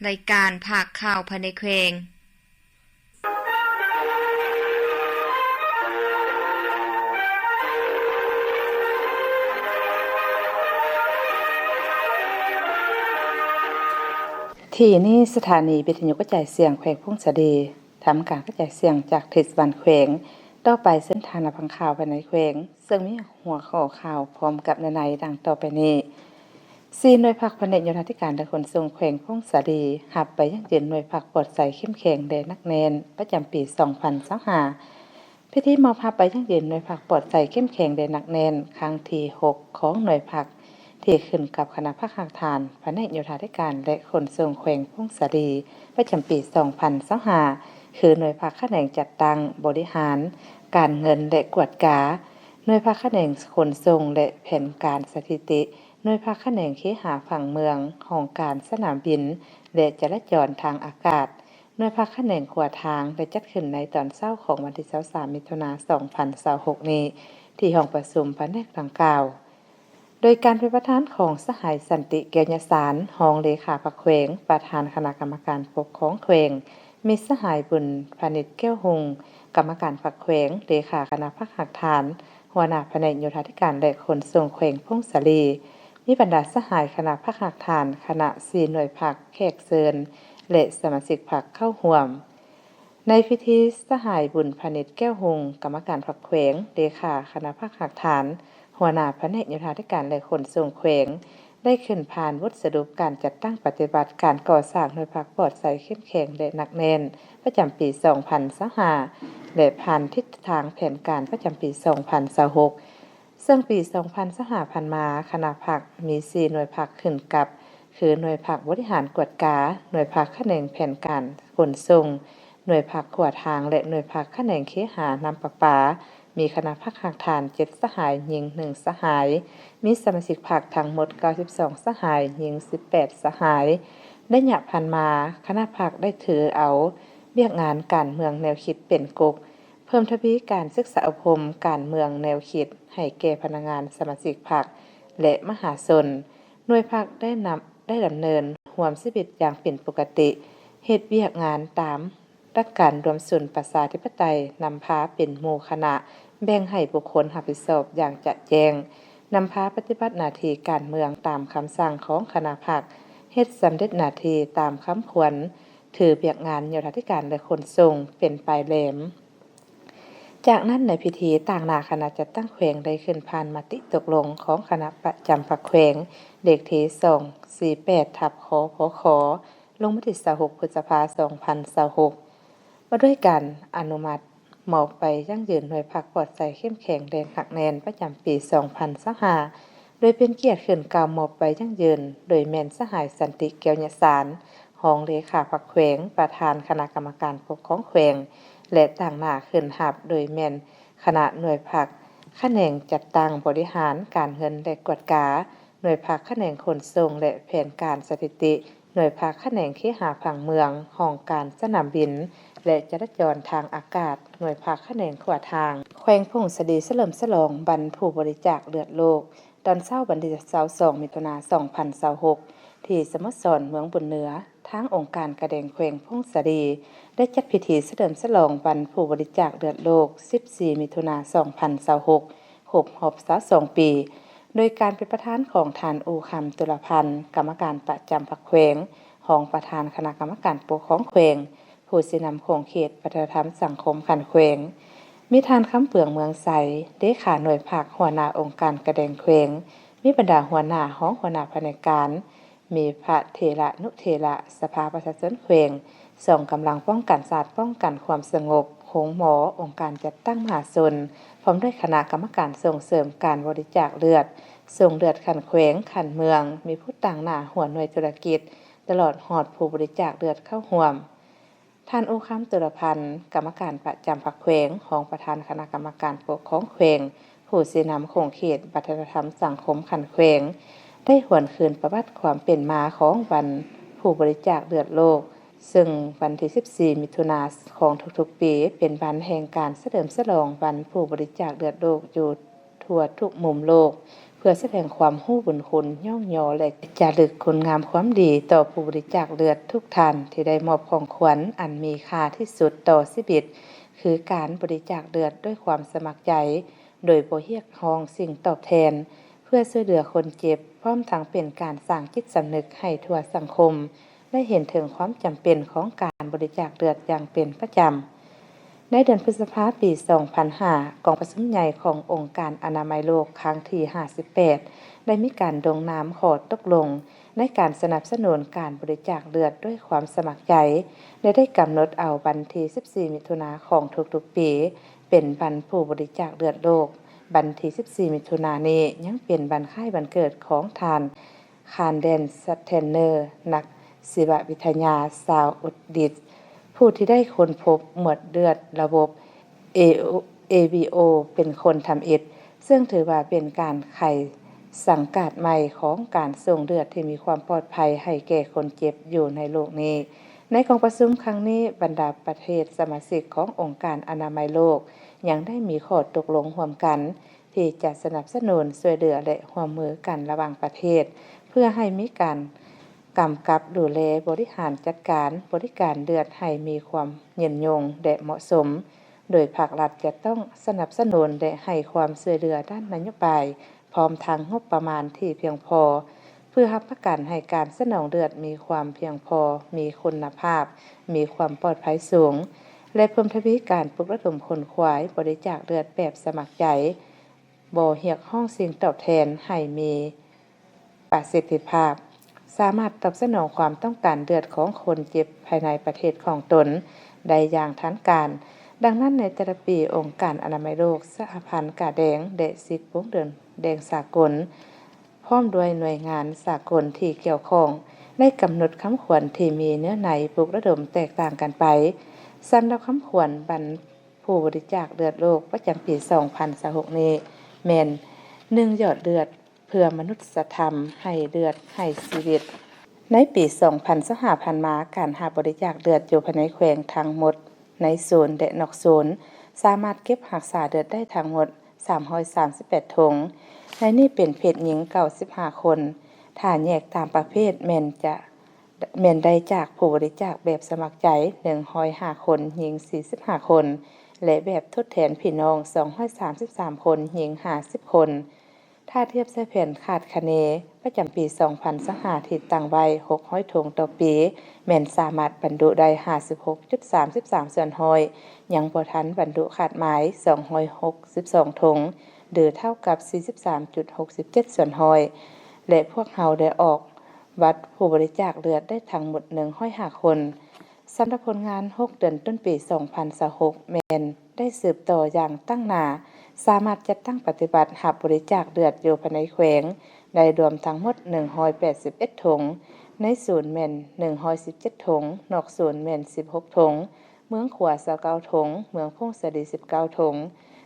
รายการภาคข่าวภายในแขวงที่นี่สถานีวิทยุกระจายเสียงแขวงพงศาดีทำการกระจายเสียงจากเทศบาลแขวงต่อไปเส้นทางพังข่าวภายในแขวงซึ่งมีหัวข้อข่าวพร้อมกับในดังต่อไปนี้4หน่วยภาคแผนกโยธาธิการและขนส่งแขวงพงศาดีหับไปยังยืนหน่วยภาคปลอดภัยเข้มแข็งแด่นักเรียนประจำปี2025พิธีมอบหับไปยังยืนหน่วยภาคปลอดภัยเข้มแข็งแด่นักเรียนครั้งที่6ของหน่วยภาคที่ขึ้นกับคณะภาคทานแผนกโยธาธิการและขนส่งแขวงพงศาดีประจำปี2025คือหน่วยภาคแขนงจัดตั้งบริหารการเงินและกวดกาหน่วยภาคแขนงขนส่งและแผนการสถิติหน่วยภาคแขนงเคหะผังเมืองของการสนามบินและจราจรทางอากาศหน่วยภาคแขนงขวาทางได้จัดขึ้นในตอนเช้าของวันที่23มิถุนายน2026นี้ที่ห้องประชุมแผนกดังกล่าวโดยการเป็นประธานของสหายสันติเกียรติสารรองเลขาภาคแขวงประธานคณะกรรมการปกครองแขวงมีสหายบุญพาณิชย์แก้วหงกรรมการภาคแขวงเลขาคณะภาคฐานหัวหน้าแผนกโยธาธิการและขนส่งแขวงพงศาลีมีบรรดาสหายคณะภาคฐานคณะ4หน่วยภาคแขกเชิญและสมาชิกภาคเข้าร่วมในพิธีสหายบุญพาณิชย์แก้วหงกรรมการภาคแขวงเลขาคณะภาคฐานหัวหน้าแผนกโยธาธิการและขนส่งแขวงได้ขึ้นผ่านบทสรุปการจัดตั้งปฏิบัติการก่อสร้างหน่วยภาคปลอดภัยเข้มแข็งและหนักแน่นประจำปี2025และผ่านทิศทางแผนการประจำปี2026ซึ่งปี2025ผ่านมาคณะภาคมี4หน่วยภาคขึ้นกับคือหน่วยภาคบริหารกวดกาหน่วยภาคแขนงแผนการขนส่งหน่วยภาคขวดทางและหน่วยภาคแขนงเคหะน้ำประปามีคณะภาคฐาน7สหายหญิง1สหายมีสมาชิกภาคทั้งหมด92สหายหญิง18สหายได้หยะผ่านมาคณะภาคได้ถือเอาเวียกงานการเมืองแนวคิดเป็นกกเพิ่มทวีการศึกษาอบรมการเมืองแนวคิดให้แก่พนักงานสมาชิกพรรคและมหาชนหน่วยพรรคได้ดำเนินร่วมชีวิตอย่างเป็นปกติเฮ็ดเวียกงานตามหลักการรวมศูนย์ประชาธิปไตยนำพาเป็นหมู่คณะแบ่งให้บุคคลรับผิดชอบอย่างจะแจ้งนำพาปฏิบัติหน้าที่การเมืองตามคำสั่งของคณะพรรคเฮ็ดสำเร็จหน้าที่ตามคำควรถือเวียกงานโยธาธิการและขนส่งเป็นปลายแหลมจากนั้นในพิธีต่างหน้าคณะจัดตั้งแขวงได้ขึ้นผ่านมติตกลงของคณะประจำภาคแขวงเลขที่248/ขพขลงมติ26พฤษภาคม2026ว่าด้วยการอนุมัติมอบไปยั่งยืนหน่วยภาคปลอดภัยเข้มแข็งแดงหักแนนประจำปี2025โดยเป็นเกียรติขึ้นกล่าวมอบไปยั่งยืนโดยแม่นสหายสันติเกียรติสารรองเลขาภาคแขวงประธานคณะกรรมการปกครองแขวงและต่างหน้าขึ้นหับโดยแม่นคณะหน่วยภาคแขนงจัดตั้งบริหารการเงินและกวดกาหน่วยภาคแขนงขนส่งและแผนการสถิติหน่วยภาคแขนงเคหะผังเมืองห้องการสนามบินและจราจรทางอากาศหน่วยภาคแขนงขวาทางแขวงพงศาดีเฉลิมฉลองบรรผู้บริจาคเลือดโลกตอนเช้าวันที่22มิถุนายน2026ที่สโมสรเมืองบุญเหนือทางองค์การกระแดงแขวงพงศาดีได้จัดพิธีเฉลิมฉลองวันผู้บริจาคเลือดโลก14มิถุนายน2026ครบรอบ22ปีโดยการเป็นประธานของท่านอูคำตุลพันธ์กรรมการประจำภาคแขวงรองประธานคณะกรรมการปกครองแขวงผู้สินำโครงเขตวัฒนธรรมสังคมขันแขวงมีท่านคำเปืองเมืองใสเลขาหน่วยภาคหัวหน้าองค์การกระแดงแขวงมีบรรดาหัวหน้าห้องหัวหน้าแผนการมีพระเถระนุเถระสภาประชาชนแขวงส่งกำลังป้องกันศาสตร์ป้องกันความสงบโหงหมอองค์การจัดตั้งมหาชนพร้อมด้วยคณะกรรมการส่งเสริมการบริจาคเลือดส่งเลือดขันแขวงขันเมืองมีผู้ต่างหน้าหัวหน่วยธุรกิจตลอดหอดผู้บริจาคเลือดเข้าร่วมท่านอูคำตุลพันธ์กรรมการประจำภาคแขวงรองประธานคณะกรรมการปกครองแขวงผู้สินำโครงเขตวัฒนธรรมสังคมขันแขวงได้หวนคืนประวัติความเป็นมาของวันผู้บริจาคเลือดโลกซึ่งวันที่14มิถุนายนของทุกๆปีเป็นวันแห่งการเฉลิมฉลองวันผู้บริจาคเลือดโลกอยู่ทั่วทุกมุมโลก เพื่อแสดงความรู้บุญคุณย่อมย่อและจารึกคุณงามความดีต่อผู้บริจาคเลือดทุกท่านที่ได้มอบของขวัญอันมีค่าที่สุดต่อชีวิตคือการบริจาคเลือดด้วยความสมัครใจโดยบ่เรียกร้องสิ่งตอบแทนเพื่อช่วยเหลือคนเจ็บพร้อมทั้งเป็นการสร้างจิตสำนึกให้ทั่วสังคมได้เห็นถึงความจำเป็นของการบริจาคเลือดอย่างเป็นประจำในเดือนพฤษภาคมปี 2005 กองประชุมใหญ่ขององค์การอนามัยโลกครั้งที่ 58 ได้มีการลงนามข้อตกลงในการสนับสนุนการบริจาคเลือดด้วยความสมัครใจและได้กำหนดเอาวันที่ 14 มิถุนายนของทุกๆปีเป็นวันผู้บริจาคเลือดโลกวันที่ 14 มิถุนายนนี้ยังเป็นวันคล้ายวันเกิดของท่านคาร์เดน สแตนเนอร์นักชีววิทยาชาวอังกฤษผู้ที่ได้ค้นพบหมวดเลือดระบบ ABO เป็นคนทำอิฐซึ่งถือว่าเป็นการไขสังกัดใหม่ของการส่งเลือดที่มีความปลอดภัยให้แก่คนเจ็บอยู่ในโลกนี้ในกองประชุมครั้งนี้บรรดาประเทศสมาชิกขององค์การอนามัยโลกยังได้มีข้อตกลงร่วมกันที่จะสนับสนุนช่วยเหลือและร่วมมือกันระหว่างประเทศเพื่อให้มีการกำกับดูแลบริหารจัดการบริการเลือดให้มีความยืนยงและเหมาะสมโดยภาครัฐจะต้องสนับสนุนและให้ความช่วยเหลือด้านนโยบายพร้อมทางงบประมาณที่เพียงพอเพื่อรับประกันให้การสนองเลือดมีความเพียงพอมีคุณภาพมีความปลอดภัยสูงและเพิ่มทวีการปลุกระดมคนขวายบริจาคเลือดแบบสมัครใจบ่เรียกร้องสิ่งตอบแทนให้มีประสิทธิภาพสามารถตอบสนองความต้องการเลือดของคนเจ็บภายในประเทศของตนได้อย่างทันการดังนั้นในแต่ละปีองค์การอนามัยโลกสหพันธ์กาแดงและสิทธิพงษ์เดินแดงสากลพร้อมด้วยหน่วยงานสากลที่เกี่ยวข้องได้กำหนดคำขวัญที่มีเนื้อในปลุกระดมแตกต่างกันไปสำหรับคำขวัญบรรผู้บริจาคเลือดโลกประจำปี 2026 นี้แม่น1 หยอดเลือดเพื่อมนุษยธรรมให้เลือดให้ชีวิตในปี 2025 ผ่านมาการหาบริจาคเลือดอยู่ภายในแขวงทั้งหมดในศูนย์และนอกศูนย์สามารถเก็บรักษาเลือดได้ทั้งหมด338ถุงในนี้เป็นเพศหญิง95คนถ้าแยกตามประเภทแม่นได้จากผู้บริจาคแบบสมัครใจ105คนหญิง45คนและแบบทดแทนพี่น้อง233คนหญิง50คนถ้าเทียบใส่แผนคาดคะเนประจำปี 2025ที่ตั้งไว้600ถุงต่อปีแม่นสามารถบรรจุได้ 56.33 ส่วนร้อยยังบ่ทันบรรจุคาดหมาย262ถุงหรือเท่ากับ 43.67 ส่วนร้อยและพวกเฮาได้ออกวัดผู้บริจาคเลือดได้ทั้งหมด105คนสำหรับผลงาน 6 เดือนต้นปี 2026แม่นได้สืบต่ออย่างตั้งหน้าสามารถจัดตั้งปฏิบัติรับบริจาคเลือดอยู่ภายในแขวงได้รวมทั้งหมด181ถุงในศูนย์แม่น117ถุงนอกศูนย์แม่น16ถุงเมืองขวา29ถุงเมืองพงษดี19ถุง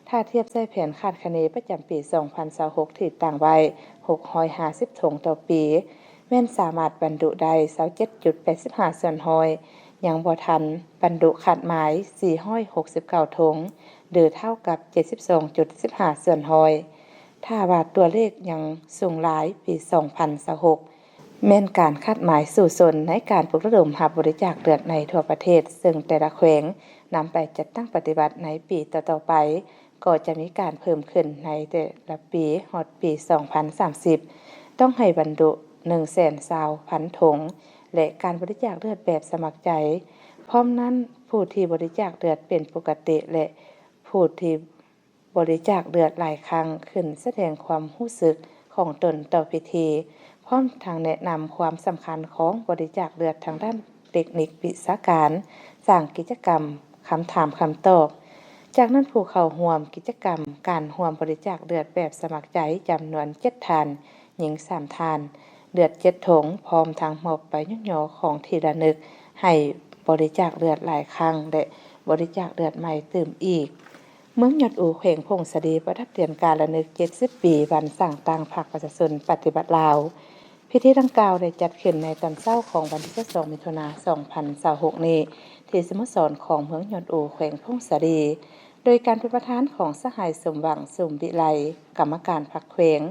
ถ้าเทียบใส่แผนคาดคะเนประจำปี 2026ที่ตั้งไว้650ถุงต่อปีแม่นสามารถบรรจุได้ 27.85 ส่วนร้อยยังบ่ทันบรรจุคาดหมาย469ถุงหรือเท่ากับ 72.15 ส่วนร้อยถ้าว่าตัวเลขยังสูงหลายปี 2026แม่นการคาดหมายสู่สนในการปลุกระดมรับบริจาคเลือดในทั่วประเทศซึ่งแต่ละแขวงนำไปจัดตั้งปฏิบัติในปีต่อๆไปก็จะมีการเพิ่มขึ้นในแต่ละปีฮอดปี 2030 ต้องให้บรรจุ120,000 ถุงและการบริจาคเลือดแบบสมัครใจพร้อมนั้นผู้ที่บริจาคเลือดเป็นปกติและผู้ที่บริจาคเลือดหลายครั้งขึ้นแสดงความรู้สึกของตนต่อพิธีพร้อมทางแนะนำความสำคัญของบริจาคเลือดทางด้านเทคนิควิชาการสร้างกิจกรรมคำถามคำตอบจากนั้นผู้เข้าร่วมกิจกรรมการร่วมบริจาคเลือดแบบสมัครใจจำนวน7ทานหญิง3ทานเลือด7ถุงพร้อมทางมอบไปย่อๆของที่ระลึกให้บริจาคเลือดหลายครั้งและบริจาคเลือดใหม่เติมอีกเมืองยอดอู่แขวงพงษดีประทับเดือนการระลึก70ปีวันสร้างต่างภาคประชาชนปฏิบัติลาวพิธีดังกล่าวได้จัดขึ้นในตอนเช้าของวันที่2มิถุนายน 2026นี้ที่สโมสรของเมืองยอดอู่แขวงพงษดี โดยการเป็นประธานของสหายสมหวังสมวิไลกรรมการพรรคแขวง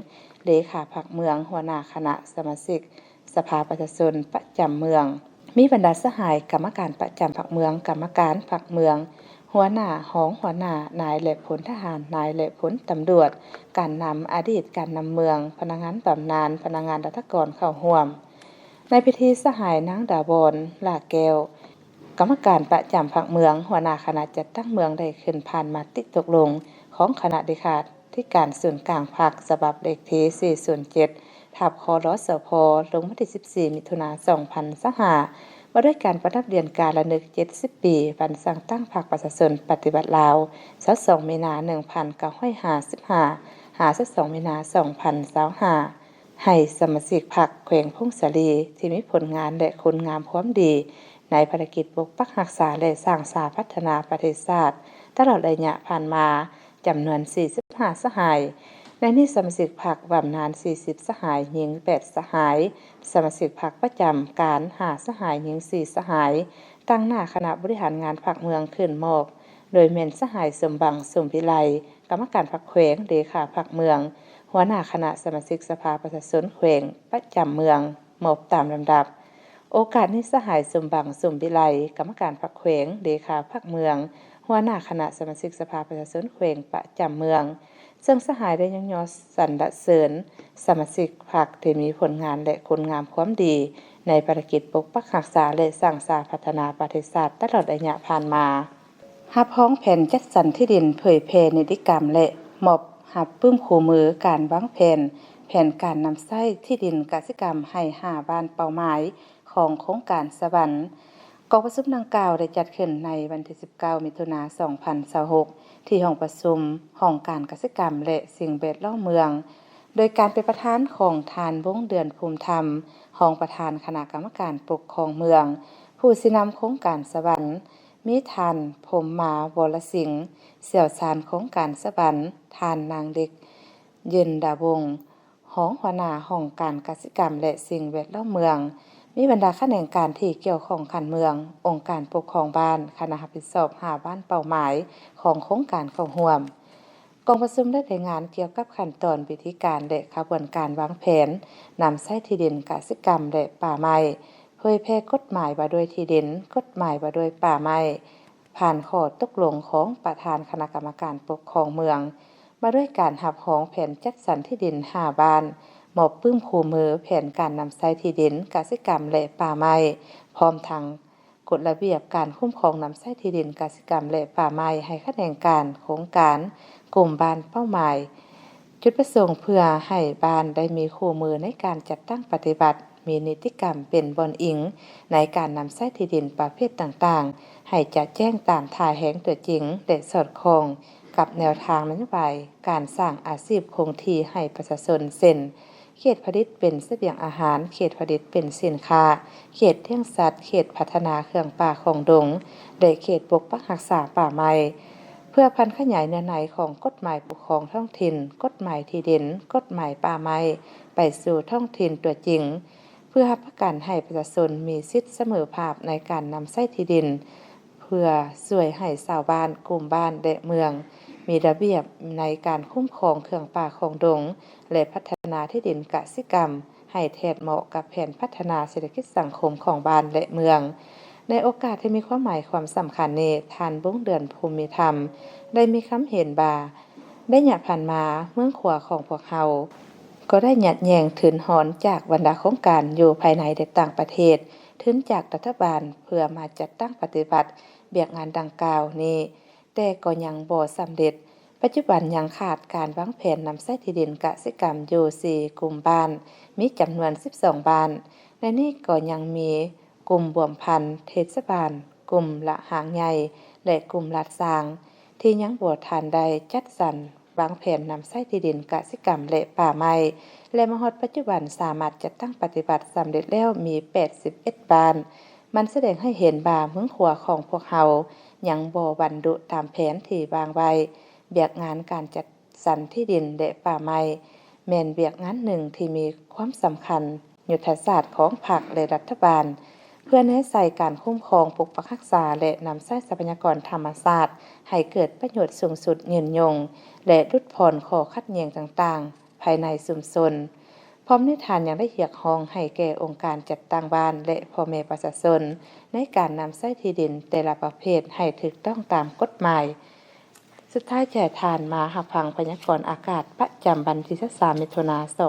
เลขาพรรคเมืองหัวหน้าคณะสมาชิกสภาประชาชนประจำเมืองมีบรรดาสหายกรรมการประจำพรรคเมืองกรรมการพรรคเมืองหัวหน้าห้องหัวหน้านายและพลทหารนายและพลตำรวจการนำอดีตการนำเมืองพนักงานบำนาญพนักงานรัฐกรเข้าร่วมในพิธีสหายนางดาบอนลาแก้วกรรมการประจำพรรคเมืองหัวหน้าคณะจัดตั้งเมืองได้ขึ้นผ่านมติตกลงของคณะเดขาที่การศูนย์กลางพรรคฉบับเลขที่407ทับครสพลงวันที่14มิถุนายน2025ว่าด้วยการประดับเดือนการละนึก70ปีวันสั่งตั้งพรรคประชาชนปฏิบัติลาว22มีนา1955 22มีนา2025ให้สมาชิกพรรคแขวงพงศาลีที่มีผลงานและคุณงามความดีในภารกิจปกปักรักษาและสร้างสาพัฒนาประเทศชาติตลอดระยะผ่านมาจำนวน45สหายและนี่สมาชิกพรรคบำนาญ40สหายหญิง8สหายสมาชิกพรรคประจำการ5สหายหญิง4สหายตั้งหน้าคณะบริหารงานพรรคเมืองขึ้นมอบโดยแม่นสหายสมบังสมวิไลกรรมการพรรคแขวงเลขาพรรคเมืองหัวหน้าคณะสมาชิกสภาประชาชนแขวงประจำเมืองมอบตามลำดับโอกาสนี้สหายสมบังสมวิไลกรรมการพรรคแขวงเลขาพรรคเมืองหัวหน้าคณะสมาชิกสภาประชาชนแขวงประจำเมืองซึ่งสหายได้ยังยอสรรเสริญสมาชิกพรรคที่มีผลงานและคุณงามความดีในภารกิจปกปักรักษาและสร้างสาพัฒนาประเทศชาติตลอดระยะผ่านมารับพ้องแผนจัดสรรที่ดินเผยแพร่นิติกรรมและมอบรับปึ้มคู่มือการวางแผนการนำใช้ที่ดินกสิกรรมให้5บ้านเป้าหมายของโครงการสวรรค์กองประชุมดังกล่าวได้จัดขึ้นในวันที่19มิถุนายน2026ที่ห้องประชุมห้องการกสิกรรมและสิ่งแวดล้อมเมืองโดยการเป็นประธานของทานวงเดือนภูมิธรรมรองประธานคณะกรรมการปกครองเมืองผู้สินำโครงการสวรรค์มีท่านพรหมมาวรสิงห์เสี่ยวชาญโครงการสวรรค์ท่านนางเด็กเย็นดาวงศ์ห้องหัวหน้าห้องการกสิกรรมและสิ่งแวดล้อมเมืองมีบรรดาข้าราชการที่เกี่ยวข้องการเมืององค์การปกครองบ้านคณะรับผิดชอบ5บ้านเป้าหมายของโครงการเข้าร่วมกองประชุมได้รายงานเกี่ยวกับขั้นตอนวิธีการและกระบวนการวางแผนนำใช้ที่ดินกสิกรรมและป่าไม้เผยแพร่กฎหมายว่าด้วยที่ดินกฎหมายว่าด้วยป่าไม้ผ่านข้อตกลงของประธานคณะกรรมการปกครองเมืองมาด้วยการรับรองแผนจัดสรรที่ดิน5บ้านมอบปึ้มคู่มือแผนการนำใช้ที่ดินกสิกรรมและป่าไม้พร้อมทั้งกฎระเบียบการคุ้มครองนำใช้ที่ดินกสิกรรมและป่าไม้ให้คณะกรรมการโครงการกลุ่มบ้านเป้าหมายจุดประสงค์เพื่อให้บ้านได้มีคู่มือในการจัดตั้งปฏิบัติมีนิติกรรมเป็นบอนอิงในการนำใช้ที่ดินประเภทต่างๆให้จัดแจ้งตามท่าแห่งตัวจริงและสอดคล้องกับแนวทางนโยบายการสร้างอาชีพคงที่ให้ประชาชนเช่นเขตผลิตเป็นเสบียงอาหารเขตผลิตเป็นสินค้าเขตเลี้ยงสัตว์เขตพัฒนาเครื่องป่าของดงและเขตปกปักรักษาป่าไม้เพื่อพันขยายเนื้อในของกฎหมายปกครองท้องถิ่นกฎหมายที่ดินกฎหมายป่าไม้ไปสู่ท้องถิ่นตัวจริงเพื่อรับประกันให้ประชาชนมีสิทธิเสมอภาคในการนำใช้ที่ดินเพื่อช่วยให้ชาวบ้านกลุ่มบ้านและเมืองมีระเบียบในการคุ้มครองเครื่องป่าของดงและพัฒนาที่ดินกสิกรรมให้แทนเหมาะกับแผนพัฒนาเศรษฐกิจสังคมของบ้านและเมืองในโอกาสที่มีความหมายความสำคัญนี้ทานวงเดือนภูมิธรรมได้มีคำเห็นว่าได้หยัดผ่านมาเมืองขวาของพวกเราก็ได้หยัดแยงถึนหอนจากบรรดาโครงการอยู่ภายในและต่างประเทศถึงจากรัฐบาลเพื่อมาจัดตั้งปฏิบัติเบียกงานดังกล่าวนี้แต่ก็ยังบ่สำเร็จปัจจุบันยังขาดการวางแผนนำใช้ที่ดินกสิกรรมอยู่4กลุ่มบ้านมีจำนวน12บ้านและนี่ก็ยังมีกลุ่มบวมพันธุ์เทศบาลกลุ่มละหางใหญ่และกลุ่มลาดสร้างที่ยังบ่ทันได้จัดสรรวางแผนนำใช้ที่ดินกสิกรรมและป่าไม้และมาฮอดปัจจุบันสามารถจัดตั้งปฏิบัติสำเร็จแล้วมี81บ้านมันแสดงให้เห็นว่าเมืองขวาของพวกเรายังบ่บรรลุตามแผนที่วางไว้เบียกงานการจัดสรรที่ดินและป่าไม้แม่นเบียกงานหนึ่งที่มีความสำคัญยุทธศาสตร์ของพรรคและรัฐบาลเพื่อ พื่อแนะใส่การคุ้มครองปกปักรักษาและนำใช้ทรัพยากรธรรมชาติให้เกิดประโยชน์สูงสุดยืนยงและลดผ่อนข้อขัดแย้งต่างๆภายในชุมชนพร้อมนิทานยังได้เรียกร้องให้แก่องค์การจัดตั้งบ้านและพ่อแม่ประชาชนในการนำใช้ที่ดินแต่ละประเภทให้ถูกต้องตามกฎหมายสุดท้ายแก่ทานมารับฟังพยากรณ์อากาศประจำวันที่13มิถุนายน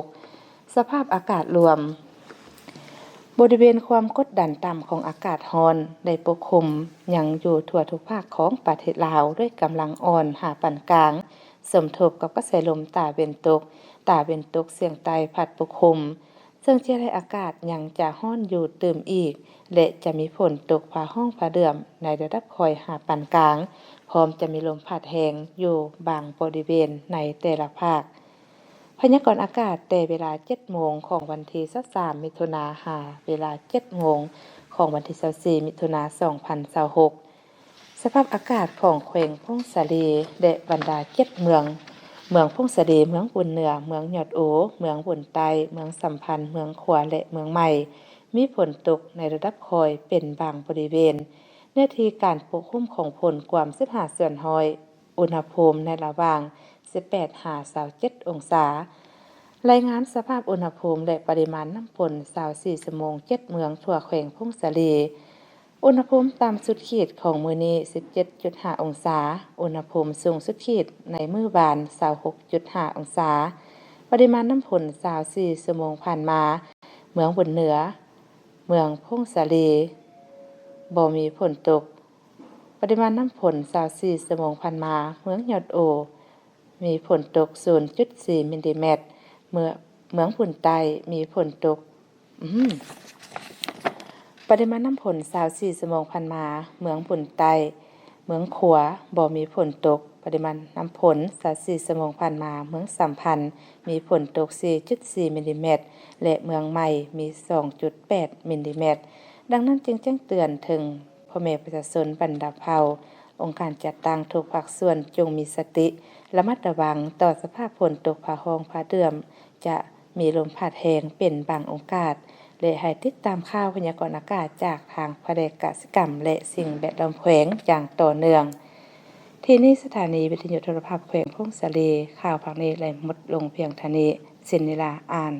2026สภาพอากาศรวมบริเวณความกดดันต่ำของอากาศร้อนได้ปกคลุมยังอยู่ทั่วทุกภาคของประเทศลาวด้วยกำลังอ่อนหาปานกลางสมทบกับกระแสลมตะวันตกเฉียงใต้พัดปกคลุมซึ่งจะให้อากาศยังจะร้อนอยู่เติมอีกและจะมีฝนตกฟ้าห้องฟ้าเดือมในระดับค่อยหาปานกลางพร้อมจะมีลมพัดแรงอยู่บางบริเวณในแต่ละภาคพยากรณ์อากาศแต่เวลา 7 โมงของวันที่23มิถุนายนเวลา 7 โมงของวันที่24มิถุนายน2026สภาพอากาศของแขวงพงศาลีและบรรดา7เมืองพงศาลีเมืองบุญเหนือเมืองยอดโอเมืองบุญใต้เมืองสัมพันธ์เมืองขวาและเมืองใหม่มีฝนตกในระดับค่อยเป็นบางบริเวณเนื้อที่การปกคลุมของฝนกว่า15ส่วนร้อยอุณหภูมิในระหว่าง18-27องศารายงานสภาพอุณหภูมิและปริมาณน้ำฝน24ชั่วโมง7เมืองทั่วแขวงพงศาลีอุณหภูมิต่ำสุดขีดของมื้อนี้ 17.5 องศาอุณหภูมิสูงสุดขีดในมื้อวาน 26.5 องศาปริมาณน้ำฝน24ชั่วโมงผ่านมาเมืองบุญเหนือเมืองพงศาลีบ่มีฝนตกปริมาณน้ำฝน24ชั่วโมงผ่านมาเมืองยอดโอมีฝนตก 0.4 มิลลิเมตรเมืองบุญใต้มีฝนตกปริมาณน้ำฝน24ชั่วโมงผ่านมาเมืองบุญใต้เมืองขวาบ่มีฝนตกปริมาณน้ำฝน24ชั่วโมงผ่านมาเมืองสัมพันธ์มีฝนตก 4.4 มิลลิเมตรและเมืองใหม่มี 2.8 มิลลิเมตรดังนั้นจึงแจ้งเตือนถึงพ่อแม่ประชาชนบรรดาเผ่าองค์การจัดตั้งทุกภาคส่วนจงมีสติระมัดระวังต่อสภาพฝนตกฟ้าร้องฟ้าเดือมจะมีลมพัดแรงเป็นบางโอกาสและให้ติดตามข่าวพยากรณ์อากาศจากทางแผนกกสิกรรมและสิ่งแวดล้อมแขวงอย่างต่อเนื่องที่นี่สถานีวิทยุโทรภาพแขวงพงศาลีข่าวภาคนี้และหมดลงเพียงเท่านี้สิ้นเวลาอ่าน